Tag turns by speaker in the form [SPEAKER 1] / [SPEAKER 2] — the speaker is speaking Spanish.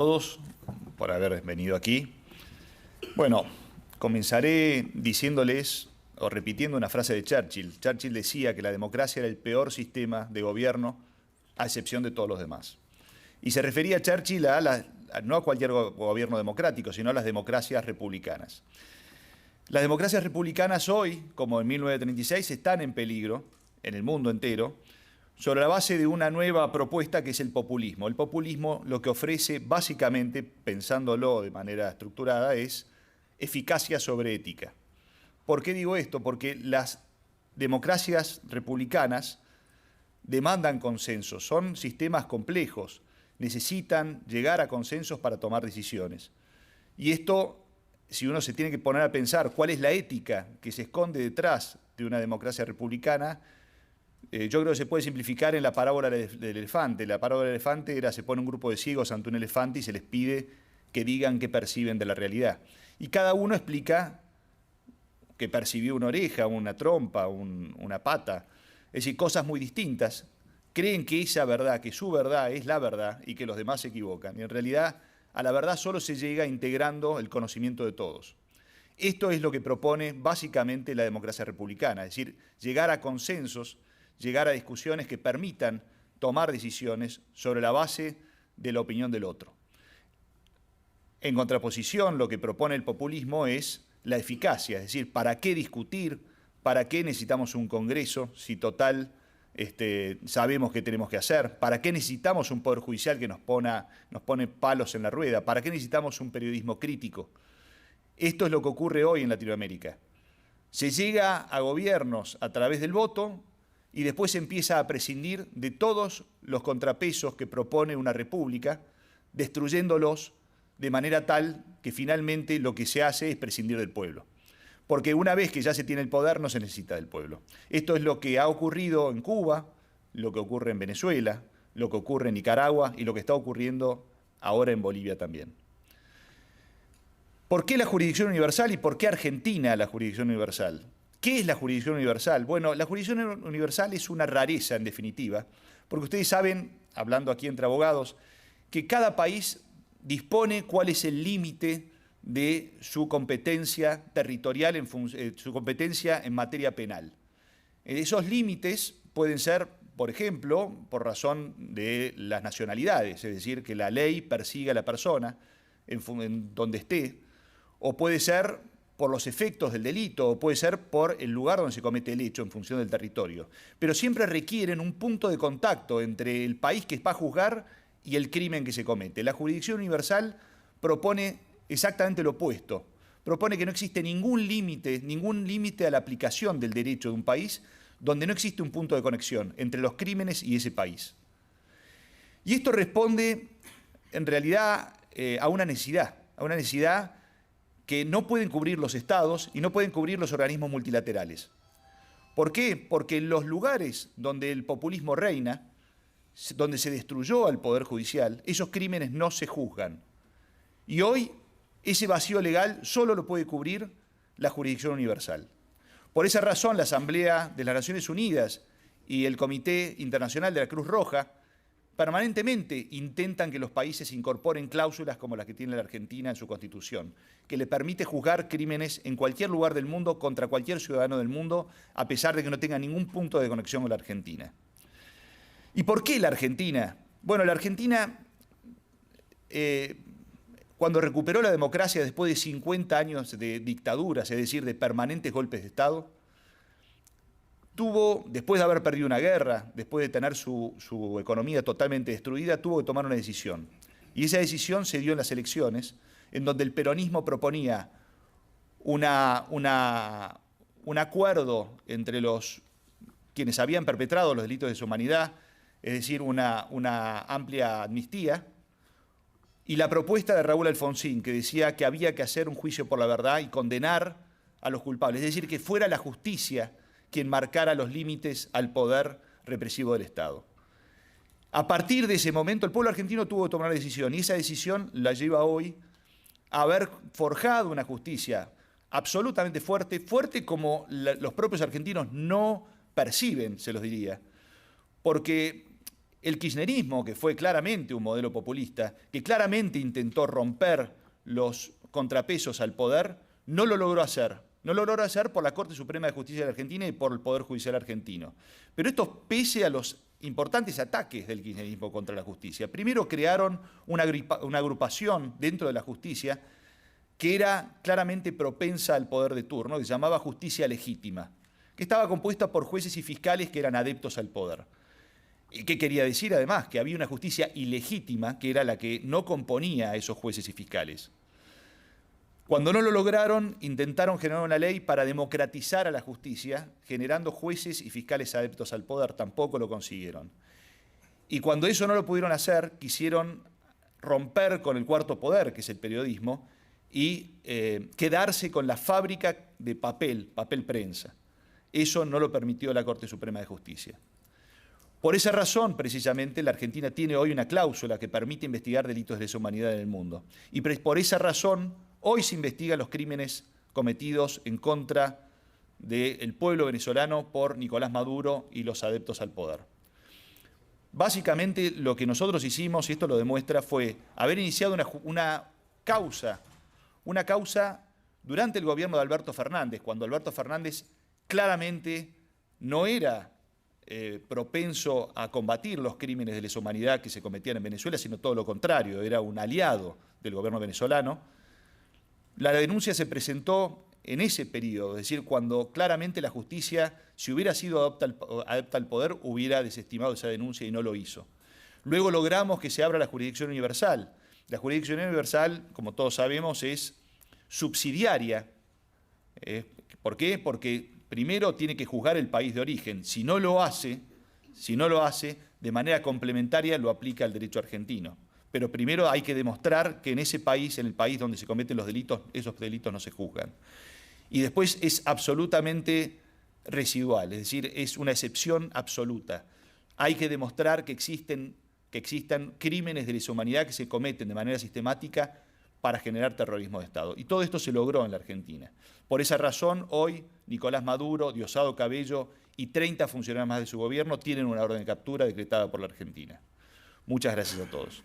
[SPEAKER 1] Todos por haber venido aquí. Bueno, comenzaré diciéndoles o repitiendo una frase de Churchill. Churchill decía que la democracia era el peor sistema de gobierno, a excepción de todos los demás. Y se refería Churchill no a cualquier gobierno democrático, sino a las democracias republicanas. Las democracias republicanas hoy, como en 1936, están en peligro en el mundo entero, sobre la base de una nueva propuesta que es el populismo. El populismo lo que ofrece, básicamente, pensándolo de manera estructurada, es eficacia sobre ética. ¿Por qué digo esto? Porque las democracias republicanas demandan consensos, son sistemas complejos, necesitan llegar a consensos para tomar decisiones. Y esto, si uno se tiene que poner a pensar cuál es la ética que se esconde detrás de una democracia republicana, yo creo que se puede simplificar en la parábola del elefante. La parábola del elefante era: se pone un grupo de ciegos ante un elefante y se les pide que digan qué perciben de la realidad. Y cada uno explica que percibió una oreja, una trompa, una pata. Es decir, cosas muy distintas. Creen que esa verdad, que su verdad es la verdad y que los demás se equivocan. Y en realidad a la verdad solo se llega integrando el conocimiento de todos. Esto es lo que propone básicamente la democracia republicana, es decir, llegar a consensos, llegar a discusiones que permitan tomar decisiones sobre la base de la opinión del otro. En contraposición, lo que propone el populismo es la eficacia, es decir, ¿para qué discutir? ¿Para qué necesitamos un Congreso si total sabemos qué tenemos que hacer? ¿Para qué necesitamos un Poder Judicial que nos pone palos en la rueda? ¿Para qué necesitamos un periodismo crítico? Esto es lo que ocurre hoy en Latinoamérica. Se llega a gobiernos a través del voto y después se empieza a prescindir de todos los contrapesos que propone una república, destruyéndolos de manera tal que finalmente lo que se hace es prescindir del pueblo. Porque una vez que ya se tiene el poder no se necesita del pueblo. Esto es lo que ha ocurrido en Cuba, lo que ocurre en Venezuela, lo que ocurre en Nicaragua y lo que está ocurriendo ahora en Bolivia también. ¿Por qué la jurisdicción universal y por qué Argentina la jurisdicción universal? ¿Qué es la jurisdicción universal? Bueno, la jurisdicción universal es una rareza, en definitiva, porque ustedes saben, hablando aquí entre abogados, que cada país dispone cuál es el límite de su competencia territorial, su competencia en materia penal. Esos límites pueden ser, por ejemplo, por razón de las nacionalidades, es decir, que la ley persiga a la persona en donde esté, o puede ser por los efectos del delito, o puede ser por el lugar donde se comete el hecho en función del territorio. Pero siempre requieren un punto de contacto entre el país que va a juzgar y el crimen que se comete. La jurisdicción universal propone exactamente lo opuesto. Propone que no existe ningún límite a la aplicación del derecho de un país donde no existe un punto de conexión entre los crímenes y ese país. Y esto responde, en realidad, a una necesidad que no pueden cubrir los estados y no pueden cubrir los organismos multilaterales. ¿Por qué? Porque en los lugares donde el populismo reina, donde se destruyó al Poder Judicial, esos crímenes no se juzgan. Y hoy ese vacío legal solo lo puede cubrir la jurisdicción universal. Por esa razón, la Asamblea de las Naciones Unidas y el Comité Internacional de la Cruz Roja permanentemente intentan que los países incorporen cláusulas como las que tiene la Argentina en su Constitución, que le permite juzgar crímenes en cualquier lugar del mundo contra cualquier ciudadano del mundo, a pesar de que no tenga ningún punto de conexión con la Argentina. ¿Y por qué la Argentina? Bueno, la Argentina, cuando recuperó la democracia después de 50 años de dictaduras, es decir, de permanentes golpes de Estado, después de haber perdido una guerra, después de tener su economía totalmente destruida, tuvo que tomar una decisión. Y esa decisión se dio en las elecciones, en donde el peronismo proponía un acuerdo entre quienes habían perpetrado los delitos de su humanidad, es decir, una amplia amnistía, y la propuesta de Raúl Alfonsín, que decía que había que hacer un juicio por la verdad y condenar a los culpables, es decir, que fuera la justicia quien marcara los límites al poder represivo del Estado. A partir de ese momento, el pueblo argentino tuvo que tomar una decisión, y esa decisión la lleva hoy a haber forjado una justicia absolutamente fuerte como los propios argentinos no perciben, se los diría, porque El kirchnerismo, que fue claramente un modelo populista, que claramente intentó romper los contrapesos al poder, no lo logró hacer. No lo logró hacer por la Corte Suprema de Justicia de la Argentina y por el Poder Judicial argentino. Pero esto pese a los importantes ataques del kirchnerismo contra la justicia. Primero crearon una agrupación dentro de la justicia que era claramente propensa al poder de turno, que se llamaba Justicia Legítima, que estaba compuesta por jueces y fiscales que eran adeptos al poder. ¿Y qué quería decir además? Que había una justicia ilegítima, que era la que no componía a esos jueces y fiscales. Cuando no lo lograron, intentaron generar una ley para democratizar a la justicia, generando jueces y fiscales adeptos al poder. Tampoco lo consiguieron. Y cuando eso no lo pudieron hacer, quisieron romper con el cuarto poder, que es el periodismo, y quedarse con la fábrica de papel prensa. Eso no lo permitió la Corte Suprema de Justicia. Por esa razón, precisamente, la Argentina tiene hoy una cláusula que permite investigar delitos de lesa humanidad en el mundo. Y por esa razón, hoy se investigan los crímenes cometidos en contra del pueblo venezolano por Nicolás Maduro y los adeptos al poder. Básicamente, lo que nosotros hicimos, y esto lo demuestra, fue haber iniciado una causa durante el gobierno de Alberto Fernández, cuando Alberto Fernández claramente no era propenso a combatir los crímenes de lesa humanidad que se cometían en Venezuela, sino todo lo contrario, era un aliado del gobierno venezolano. La denuncia se presentó en ese periodo, es decir, cuando claramente la justicia, si hubiera sido adepta al poder, hubiera desestimado esa denuncia y no lo hizo. Luego logramos que se abra la jurisdicción universal. La jurisdicción universal, como todos sabemos, es subsidiaria. ¿Por qué? Porque primero tiene que juzgar el país de origen. Si no lo hace, de manera complementaria lo aplica al derecho argentino. Pero primero hay que demostrar que en ese país, en el país donde se cometen los delitos, esos delitos no se juzgan. Y después es absolutamente residual, es decir, es una excepción absoluta. Hay que demostrar que existan crímenes de lesa humanidad que se cometen de manera sistemática para generar terrorismo de Estado. Y todo esto se logró en la Argentina. Por esa razón, hoy Nicolás Maduro, Diosdado Cabello y 30 funcionarios más de su gobierno tienen una orden de captura decretada por la Argentina. Muchas gracias a todos.